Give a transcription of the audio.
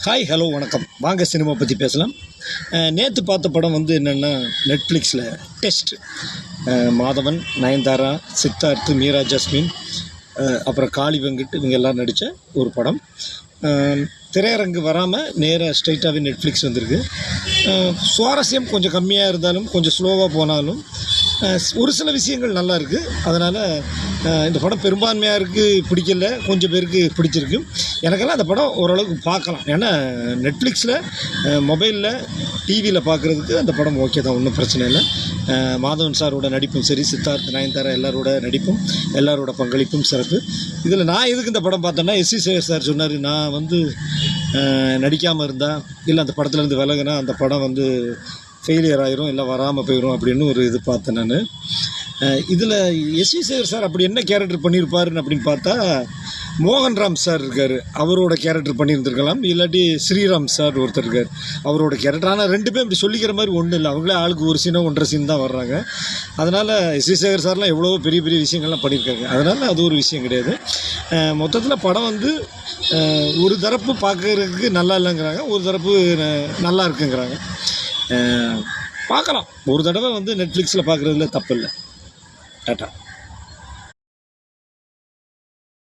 Hi hello வணக்கம். வாங்க cinema பற்றி பேசலாம். நேற்று பார்த்த படம் வந்து என்னென்னா நெட்ஃப்ளிக்ஸில் டெஸ்ட். மாதவன், நயன்தாரா, சித்தார்த்து, மீரா ஜாஸ்மின், அப்புறம் காளி வெங்கட் இவங்க எல்லோரும் நடித்த ஒரு படம். திரையரங்கு வராமல் நேராக ஸ்ட்ரைட்டாகவே நெட்ஃப்ளிக்ஸ் வந்திருக்கு. சுவாரஸ்யம் கொஞ்சம் கம்மியாக இருந்தாலும், கொஞ்சம் ஸ்லோவாக போனாலும் ஒரு சில விஷயங்கள் நல்லா இருக்குது. அதனால் இந்த படம் பெரும்பான்மையாருக்கு பிடிக்கல, கொஞ்சம் பேருக்கு பிடிச்சிருக்கு. எனக்கெல்லாம் அந்த படம் ஓரளவுக்கு பார்க்கலாம். ஏன்னா நெட்ஃப்ளிக்ஸில், மொபைலில், டிவியில் பார்க்குறதுக்கு அந்த படம் ஓகே தான், ஒன்றும் பிரச்சனை இல்லை. மாதவன் சாரோட நடிப்பும் சரி, சித்தார்த், நயன்தாரா எல்லாரோட நடிப்பும், எல்லாரோட பங்களிப்பும் சிறப்பு. இதில் நான் எதுக்கு இந்த படம் பார்த்தேன்னா, எஸ்வி சேகர் சார் சொன்னார், நான் வந்து நடிக்காமல் இருந்தால் இல்லை அந்த படத்துலேருந்து விலகுனா அந்த படம் வந்து ஃபெயிலியர் ஆயிரும், இல்லை வராமல் போயிடும் அப்படின்னு ஒரு இது பார்த்தேன் நான். இதில் எஸ்வி சேகர் சார் அப்படி என்ன கேரக்டர் பண்ணியிருப்பாருன்னு அப்படின்னு பார்த்தா, மோகன்ராம் சார் இருக்கார், அவரோட கேரக்டர் பண்ணியிருந்துருக்கலாம். இல்லாட்டி ஸ்ரீராம் சார் ஒருத்தர் இருக்கார், அவரோட கேரக்டர். ஆனால் ரெண்டு பேரும் இப்படி சொல்லிக்கிற மாதிரி ஒன்றும் இல்லை. அவங்களே ஆளுக்கு ஒரு சீனோ 1.5 சீன் தான் வர்றாங்க. அதனால் எஸ்வி சேகர் சார்லாம் எவ்வளோ பெரிய பெரிய விஷயங்கள்லாம் பண்ணியிருக்காங்க. அதனால் அது ஒரு விஷயம் கிடையாது. மொத்தத்தில் படம் வந்து ஒரு தரப்பு பார்க்குறதுக்கு நல்லா இல்லைங்கிறாங்க, ஒரு தரப்பு நல்லா இருக்குங்கிறாங்க. பார்க்கலாம். ஒரு தடவை வந்து நெட்ஃப்ளிக்ஸில் பார்க்குறதுல தப்பு இல்லை. டாட்டா.